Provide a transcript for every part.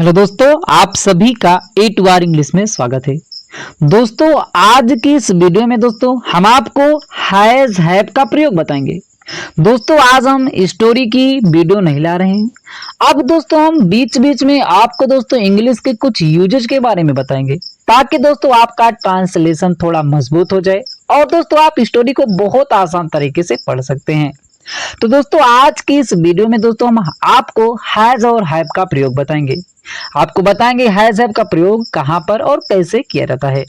Hello दोस्तों, आप सभी का ए टू आर इंग्लिश में स्वागत है। दोस्तों, आज की इस वीडियो में दोस्तों हम आपको हैज हैव का प्रयोग बताएंगे। दोस्तों, आज हम स्टोरी की वीडियो नहीं ला रहे हैं। अब दोस्तों हम बीच बीच में आपको दोस्तों इंग्लिश के कुछ यूजेज के बारे में बताएंगे, ताकि दोस्तों आपका ट्रांसलेशन थोड़ा मजबूत हो जाए और दोस्तों आप स्टोरी को बहुत आसान तरीके से पढ़ सकते हैं। तो दोस्तों आज की इस वीडियो में दोस्तों हम आपको हैज और हैव का प्रयोग बताएंगे। आपको बताएंगे हैज हैव का प्रयोग कहां पर और कैसे किया जाता है।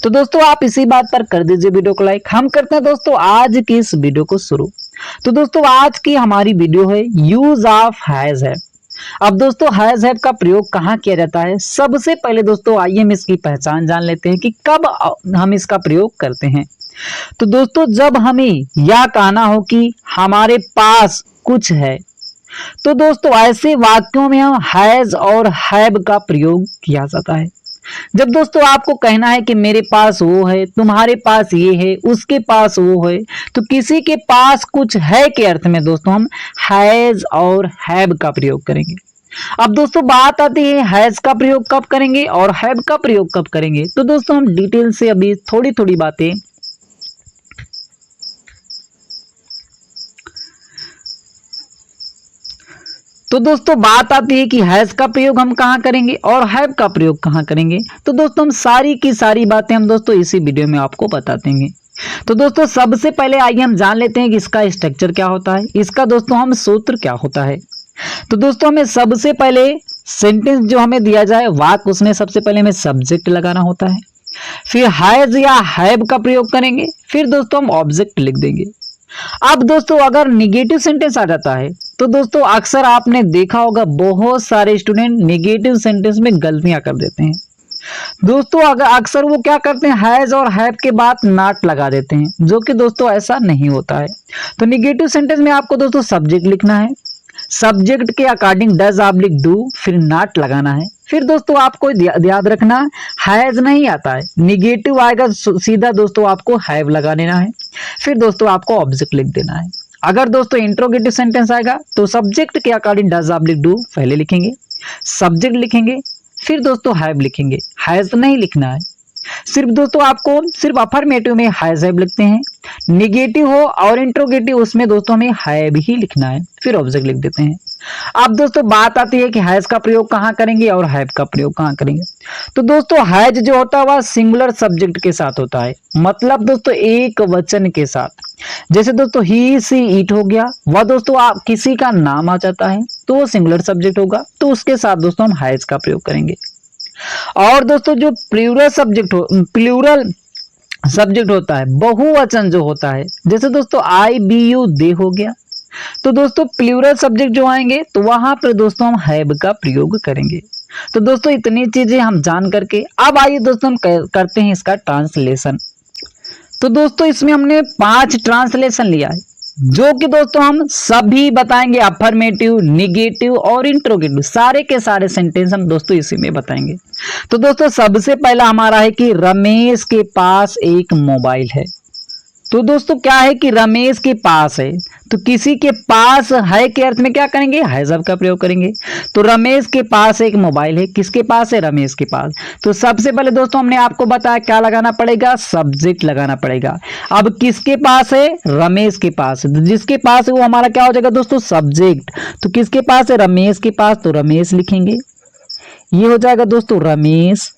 तो दोस्तों आप इसी बात पर कर दीजिए वीडियो को लाइक। हम करते हैं दोस्तों आज की इस वीडियो को शुरू। तो दोस्तों आज की हमारी वीडियो है यूज ऑफ हैज हैव। अब दोस्तों हैज हैव का प्रयोग कहाँ किया जाता है। सबसे पहले दोस्तों आइए हम इसकी पहचान जान लेते हैं कि कब हम इसका प्रयोग करते हैं। तो दोस्तों जब हमें यह कहना हो कि हमारे पास कुछ है, तो दोस्तों ऐसे वाक्यों में हम हैज और हैव का प्रयोग किया जाता है। जब दोस्तों आपको कहना है कि मेरे पास वो है, तुम्हारे पास ये है, उसके पास वो है, तो किसी के पास कुछ है के अर्थ में दोस्तों हम हैज और हैव का प्रयोग करेंगे। अब दोस्तों बात आती है हैज का प्रयोग कब करेंगे और हैव का प्रयोग कब करेंगे। तो दोस्तों हम डिटेल से अभी थोड़ी थोड़ी बातें तो दोस्तों बात आती है कि हैज का प्रयोग हम कहाँ करेंगे और हैव का प्रयोग कहाँ करेंगे। तो दोस्तों हम सारी की सारी बातें हम दोस्तों इसी वीडियो में आपको बता देंगे। तो दोस्तों सबसे पहले आइए हम जान लेते हैं कि इसका स्ट्रक्चर क्या होता है, इसका दोस्तों हम सूत्र क्या होता है। तो दोस्तों हमें सबसे पहले सेंटेंस जो हमें दिया जाए वाक्य, उसमें सबसे पहले हमें सब्जेक्ट लगाना होता है, फिर हैज या हैव का प्रयोग करेंगे, फिर दोस्तों हम ऑब्जेक्ट लिख देंगे। अब दोस्तों अगर निगेटिव सेंटेंस आ जाता है तो दोस्तों अक्सर आपने देखा होगा बहुत सारे स्टूडेंट निगेटिव सेंटेंस में गलतियां कर देते हैं। दोस्तों अगर अक्सर वो क्या करते हैं हैज और हैव के बाद नॉट लगा देते हैं, जो कि दोस्तों ऐसा नहीं होता है। तो निगेटिव सेंटेंस में आपको दोस्तों सब्जेक्ट लिखना है, सब्जेक्ट के अकॉर्डिंग डज ऑब्लिक डू, फिर नॉट लगाना है। फिर दोस्तों आपको याद रखना हैज नहीं आता है, निगेटिव आएगा सीधा दोस्तों आपको हैव लगा देना है। फिर दोस्तों आपको ऑब्जेक्ट लिख देना है। अगर दोस्तों इंट्रोगेटिव सेंटेंस आएगा तो सब्जेक्ट के अकॉर्डिंग डज ऑब्लिक डू पहले लिखेंगे, सब्जेक्ट लिखेंगे, फिर दोस्तों हैव लिखेंगे, हैज नहीं लिखना है। सिर्फ दोस्तों आपको सिर्फ अफर्मेटिव में हैज हैव लिखते हैं, निगेटिव हो और इंट्रोगेटिव उसमें दोस्तों हमें हैव ही लिखना है, फिर ऑब्जेक्ट लिख देते हैं। अब दोस्तों बात आती है कि हैज का प्रयोग कहाँ करेंगे और हैव का प्रयोग कहाँ करेंगे। तो दोस्तों हैज जो होता है वह सिंगुलर सब्जेक्ट के साथ होता है, मतलब दोस्तों एक वचन के साथ। जैसे दोस्तों ही सी इट हो गया, वह दोस्तों आप किसी का नाम आ जाता है तो वो सिंगुलर सब्जेक्ट होगा, तो उसके साथ दोस्तों हम हैज का प्रयोग करेंगे। और दोस्तों जो प्लूरल सब्जेक्ट होता है, बहुवचन जो होता है, जैसे दोस्तों आई बी यू दे हो गया, तो दोस्तों प्लूरल सब्जेक्ट जो आएंगे तो वहां पर दोस्तों हम हैव का प्रयोग करेंगे। तो दोस्तों इतनी चीजें हम जान करके अब आइए दोस्तों हम करते हैं इसका ट्रांसलेशन। तो दोस्तों इसमें हमने 5 ट्रांसलेशन लिया है, जो कि दोस्तों हम सभी बताएंगे, अफर्मेटिव, निगेटिव और इंट्रोगेटिव सारे के सारे सेंटेंस हम दोस्तों इसी में बताएंगे। तो दोस्तों सबसे पहला हमारा है कि रमेश के पास एक मोबाइल है। तो दोस्तों क्या है कि रमेश के पास है, तो किसी के पास है के अर्थ में क्या करेंगे हैज हैव का प्रयोग करेंगे। तो रमेश के पास एक मोबाइल है, किसके पास है रमेश के पास। तो सबसे पहले दोस्तों हमने आपको बताया क्या लगाना पड़ेगा, सब्जेक्ट लगाना पड़ेगा। अब किसके पास है रमेश के पास, तो जिसके पास है वो हमारा क्या हो जाएगा दोस्तों सब्जेक्ट। तो किसके पास है रमेश के पास, तो रमेश लिखेंगे, ये हो जाएगा दोस्तों रमेश।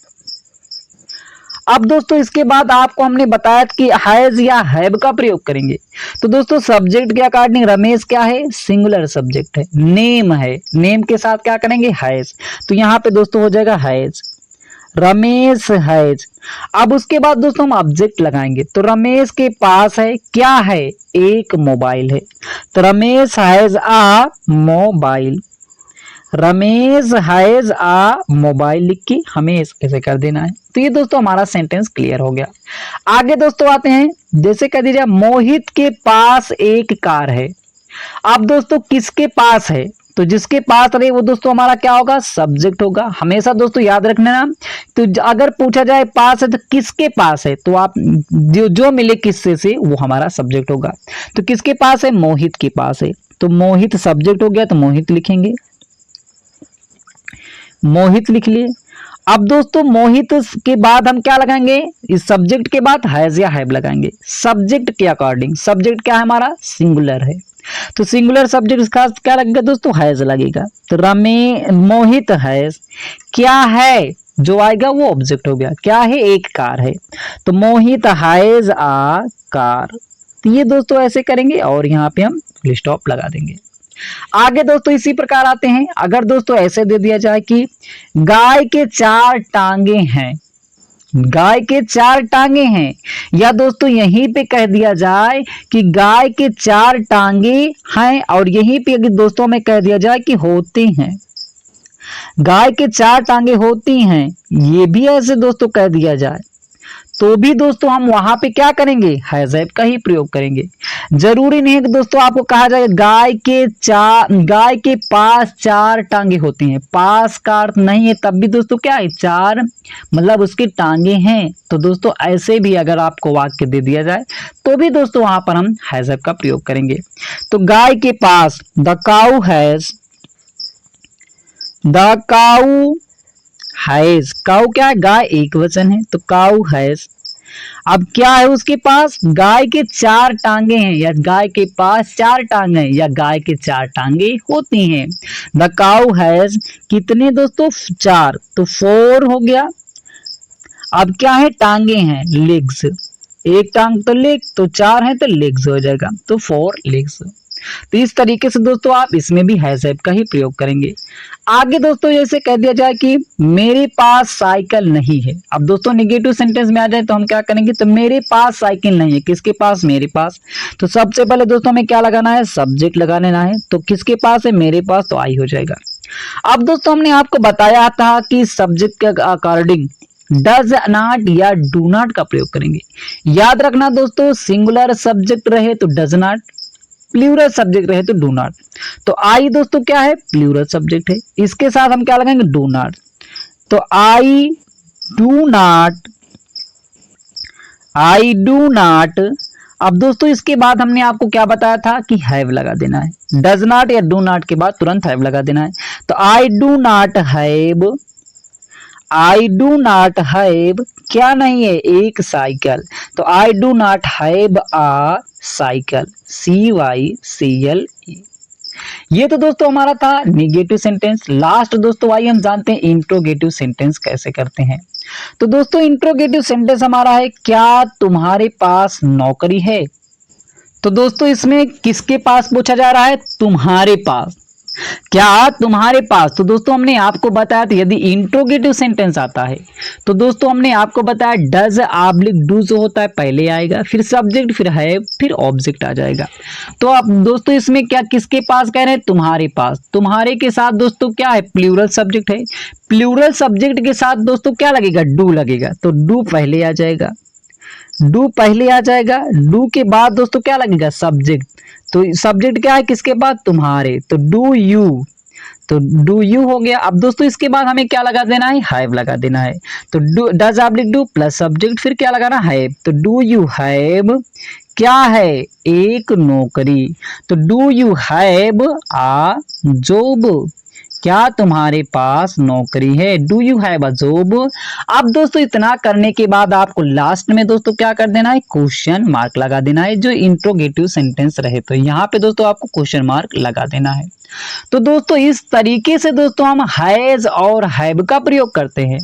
अब दोस्तों इसके बाद आपको हमने बताया कि हैज या हैव का प्रयोग करेंगे। तो दोस्तों सब्जेक्ट के अकॉर्डिंग रमेश क्या है सिंगुलर सब्जेक्ट है, नेम है, नेम के साथ क्या करेंगे हैज, तो यहाँ पे दोस्तों हो जाएगा हैज, रमेश हैज। अब उसके बाद दोस्तों हम ऑब्जेक्ट लगाएंगे। तो रमेश के पास है क्या है एक मोबाइल है, तो Ramesh has a mobile, Ramesh has a mobile लिख के हमें ऐसे कर देना है। तो ये दोस्तों हमारा सेंटेंस क्लियर हो गया। आगे दोस्तों आते हैं, जैसे कह दीजिए मोहित के पास एक कार है। अब दोस्तों किसके पास है, तो जिसके पास रहे वो दोस्तों हमारा क्या होगा सब्जेक्ट होगा। हमेशा दोस्तों याद रखना ना, तो अगर पूछा जाए पास है तो किसके पास है, तो आप जो मिले किससे से वो हमारा सब्जेक्ट होगा। तो किसके पास है मोहित के पास है, तो मोहित सब्जेक्ट हो गया, तो मोहित लिखेंगे, मोहित लिख लिए। अब दोस्तों मोहित के बाद हम क्या लगाएंगे, इस सब्जेक्ट के बाद हैज या हैव लगाएंगे सब्जेक्ट के अकॉर्डिंग। सब्जेक्ट क्या है हमारा, सिंगुलर है, तो सिंगुलर सब्जेक्ट इसका क्या लगेगा दोस्तों, हैज लगेगा। तो मोहित हैज, क्या है जो आएगा वो ऑब्जेक्ट हो गया, क्या है, एक कार है, तो मोहित हैज आ कार। तो ये दोस्तों ऐसे करेंगे और यहाँ पे हम फुल स्टॉप लगा देंगे। आगे दोस्तों इसी प्रकार आते हैं। अगर दोस्तों ऐसे दे दिया जाए कि गाय के 4 टांगे हैं, गाय के 4 टांगे हैं, या दोस्तों यहीं पे कह दिया जाए कि गाय के 4 टांगे हैं, और यहीं पे अगर दोस्तों में कह दिया जाए कि होते हैं, गाय के 4 टांगे होती हैं, ये भी ऐसे दोस्तों कह दिया जाए, तो भी दोस्तों हम वहां पे क्या करेंगे, हैज हैव का ही प्रयोग करेंगे। जरूरी नहीं है कि दोस्तों आपको कहा जाए गाय के पास 4 टांगे होती हैं, पास का अर्थ नहीं है, तब भी दोस्तों क्या है, 4 मतलब उसकी टांगे हैं। तो दोस्तों ऐसे भी अगर आपको वाक्य दे दिया जाए तो भी दोस्तों वहां पर हम हैज हैव का प्रयोग करेंगे। तो गाय के पास, the cow has, the cow has, cow क्या है, गाय एक वचन है, तो काऊ हैज। अब क्या है उसके पास, गाय के 4 टांगे हैं, या गाय के पास 4 टांगे हैं, या गाय के 4 टांगे होती हैं। द काऊ हैज कितने दोस्तों, 4, तो 4 हो गया। अब क्या है, टांगे हैं, लेग्स, एक टांग तो लेग, तो 4 है तो लेग्स हो जाएगा, तो 4 लेग्स। तो इस तरीके से दोस्तों आप इसमें भी हैज हैव का ही प्रयोग करेंगे। आगे दोस्तों जैसे कह दिया जाए कि मेरे पास साइकिल नहीं है। अब दोस्तों नेगेटिव सेंटेंस में आ जाए तो हम क्या करेंगे, तो मेरे पास साइकिल नहीं है, किसके पास, मेरे पास। तो सबसे पहले दोस्तों हमें क्या लगाना है, सब्जेक्ट लगा लेना है, तो किसके पास है, मेरे पास, तो आई हो जाएगा। अब दोस्तों हमने आपको बताया था कि सब्जेक्ट के अकॉर्डिंग डज नॉट या डू नॉट का प्रयोग करेंगे। याद रखना दोस्तों, सिंगुलर सब्जेक्ट रहे तो डज नॉट, प्लूरल सब्जेक्ट रहे तो डू नॉट। तो आई दोस्तों क्या है, प्लूरल सब्जेक्ट है, इसके साथ हम क्या लगाएंगे, डू नॉट। तो I do not, I do not. अब दोस्तों इसके बाद हमने आपको क्या बताया था कि हैव लगा देना है, डज नॉट या डू नॉट के बाद तुरंत हैव लगा देना है। तो I do not have, I do not have क्या नहीं है, एक साइकिल, तो I do not have a cycle, CYCLE। ये तो दोस्तों हमारा था नेगेटिव सेंटेंस। लास्ट दोस्तों आइए हम जानते हैं इंट्रोगेटिव सेंटेंस कैसे करते हैं। तो दोस्तों इंट्रोगेटिव सेंटेंस हमारा है, क्या तुम्हारे पास नौकरी है। तो दोस्तों इसमें किसके पास पूछा जा रहा है, तुम्हारे पास, क्या तुम्हारे पास। तो दोस्तों हमने आपको बताया था यदि इंट्रोगेटिव सेंटेंस आता है तो दोस्तों हमने आपको बताया डज ऑब्लिक डू जो होता है पहले आएगा, फिर सब्जेक्ट, फिर हैव, फिर ऑब्जेक्ट आ जाएगा। तो आप दोस्तों इसमें क्या किसके पास कह रहे हैं, तुम्हारे पास। तुम्हारे के साथ दोस्तों क्या है, प्लूरल सब्जेक्ट है, प्लूरल सब्जेक्ट के साथ दोस्तों क्या लगेगा, डू लगेगा, तो डू पहले आ जाएगा, डू पहले आ जाएगा। डू के बाद दोस्तों क्या लगेगा, सब्जेक्ट। तो सब्जेक्ट क्या है किसके बाद, तुम्हारे, तो डू यू, तो डू यू हो गया। अब दोस्तों इसके बाद हमें क्या लगा देना है, हैव लगा देना है। तो do, does oblique do plus subject, फिर क्या लगाना, हैव। तो डू यू हैव क्या है, एक नौकरी, तो do you have a job, क्या तुम्हारे पास नौकरी है, do you have a job. अब दोस्तों इतना करने के बाद आपको लास्ट में दोस्तों क्या कर देना है, क्वेश्चन मार्क लगा देना है, जो इंट्रोगेटिव सेंटेंस रहे तो यहाँ पे दोस्तों आपको क्वेश्चन मार्क लगा देना है। तो दोस्तों इस तरीके से दोस्तों हम हैज और हैव का प्रयोग करते हैं।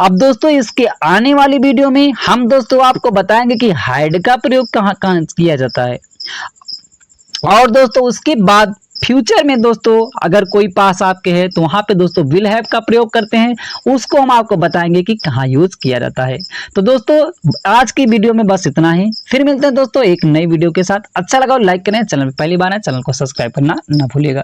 अब दोस्तों इसके आने वाली वीडियो में हम दोस्तों आपको बताएंगे कि हैड का प्रयोग कहाँ कहाँ किया जाता है, और दोस्तों उसके बाद फ्यूचर में दोस्तों अगर कोई पास आपके है तो वहां पे दोस्तों विल हैव का प्रयोग करते हैं, उसको हम आपको बताएंगे कि कहाँ यूज किया जाता है। तो दोस्तों आज की वीडियो में बस इतना ही, फिर मिलते हैं दोस्तों एक नई वीडियो के साथ। अच्छा लगा लाइक करें, चैनल पे पहली बार है चैनल को सब्सक्राइब करना ना भूलिएगा।